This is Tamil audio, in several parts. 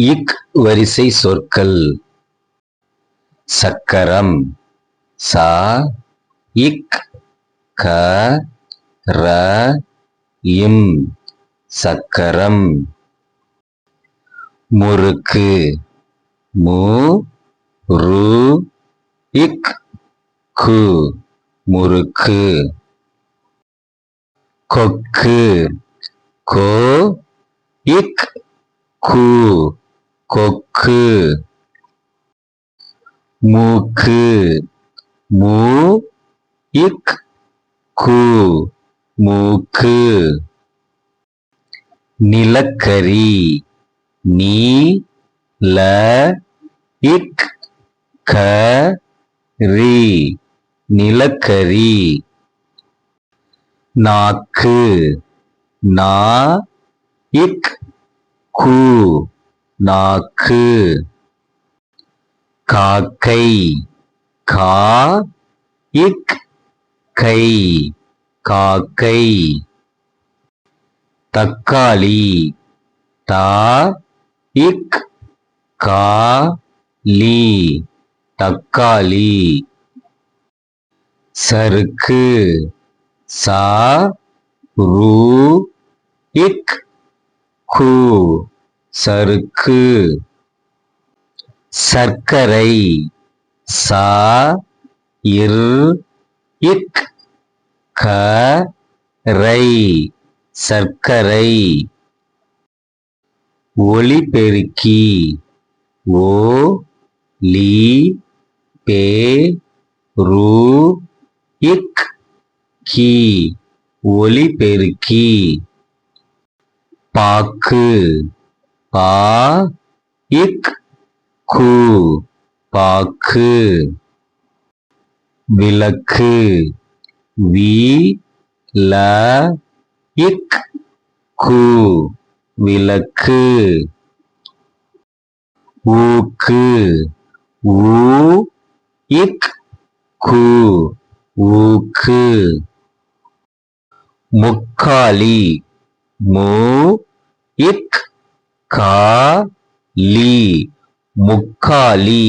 இக் வரிசை சொற்கள். சக்கரம். சா இக் க ர இம் சக்கரம். முறுக்கு. மு ரு இக் கு முறுக்கு. கொக்கு. கோ இக் கு கொக்கு. மூக்கு. மு இக் கு மூக்கு. நிலக்கரி. நீ ல இக் க ரி நிலக்கரி. நாக்கு. நா இக் கு நாக்கு. காக்கை. கா இக் கை காக்கை. தக்காளி. தா இக் கா லி தக்காளி. சறுக்கு. சா ரு இக் கு சறுக்கு. சர்க்கரை. சா இர் இக் க ரை சர்க்கரை. ஒலிபெருக்கி. ஓ லி பெ ரு இக் கி ஒலிபெருக்கி. பாக்கு. பா இக் கு பாக்கு. விளக்கு. வி ல இக் கு விளக்கு. ஊக்கு. ஊ இக் கு ஊக்கு. முக்காலி. மு இக் கா லி முக்காலி.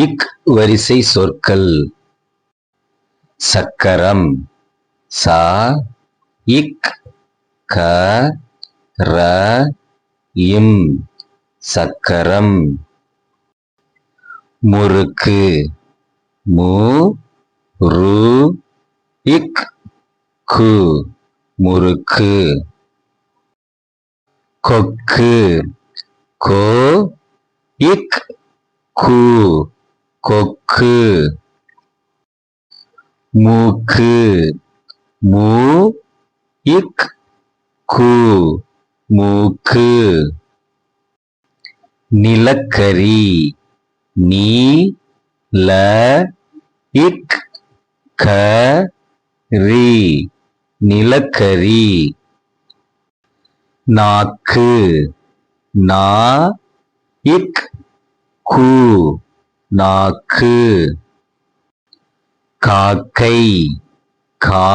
இக் வரிசை சொற்கள். சக்கரம். சா இக் க ர இம் சக்கரம். முறுக்கு. மு ரு இக் கு முறுக்கு. கொக்கு. கோ இக் கு கொக்கு. மூக்கு. மு இக் கு மூக்கு. நிலக்கரி. நீ ல இக் க ரி நிலக்கரி. நாக்கு. நா இக் கு நாக்கு. காக்கை. கா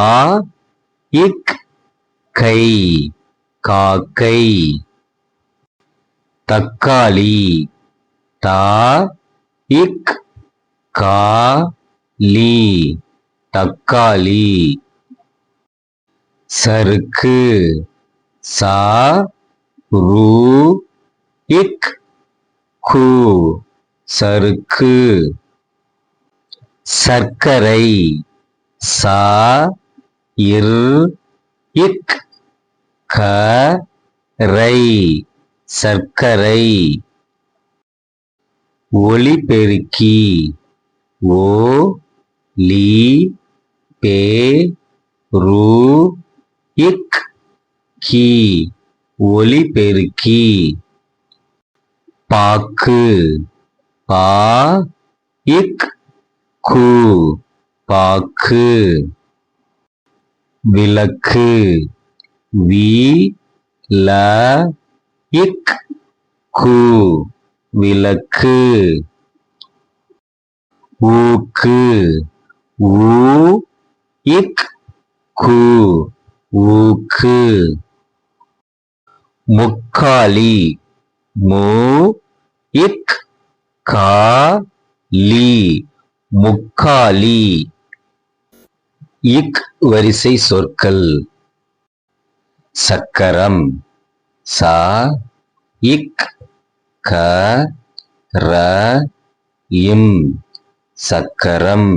இக் கை காக்கை. தக்காளி. தா இக் கா லி தக்காளி. சறுக்கு. சா ரு இக் கு சறுக்கு. சர்க்கரை. சா இர் இக் க ரை சர்க்கரை. ஒலிபெருக்கி. ஓ லி பெ ரு இக் கி ஒலிபெருக்கி. பாக்கு. பா இக் கு பாக்கு. விளக்கு. வி ல இக் கு விளக்கு. ஊக்கு. ஊ இக் கு ஊக்கு. முக்காலி மு இக் கா லி முக்காலி இக் வரிசை சொற்கள் சக்கரம் சா இக் க ர இம் சக்கரம்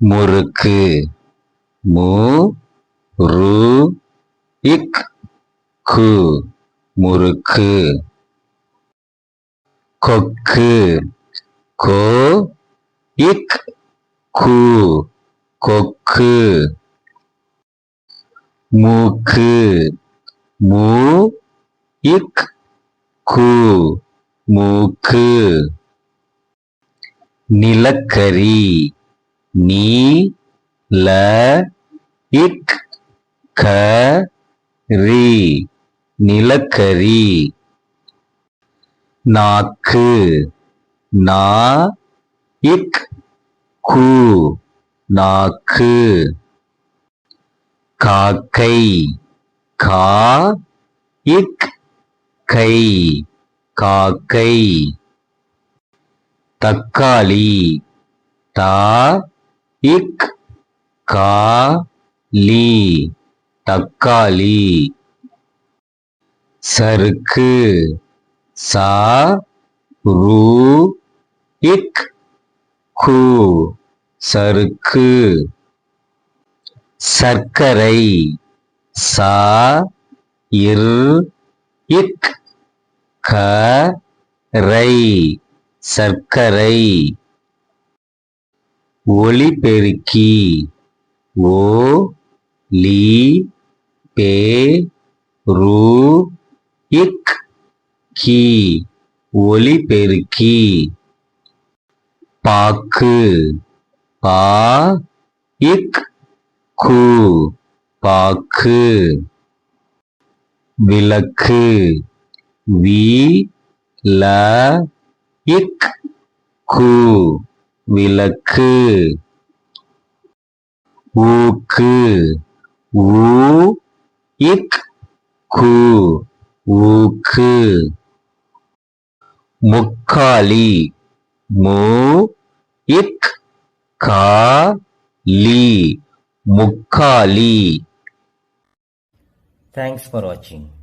முறுக்கு மு ரு இக் கு முறுக்கு கொக்கு கோ இக் கு கொக்கு மூக்கு மு இக் கு மூக்கு நிலக்கரி நீ ல இக் க ரி நிலக்கரி நாக்கு நா இக் கு நாக்கு காக்கை கா இக் கை காக்கை தக்காளி தா இக் கா லி தக்காளி சறுக்கு சா ரு இக் கு சறுக்கு சர்க்கரை சா இர் இக் க ரை சர்க்கரை ஒலிபெருக்கி ஓ லி பெ ரு இக் கி ஒலிபெருக்கி பாக்கு பா இக் கு பாக்கு விளக்கு வி ல இக் கு விளக்கு ஊக்கு ஊ இக் கு ஊக்கு முக்காலி மு இக் கா லி முக்காலி Thanks for watching.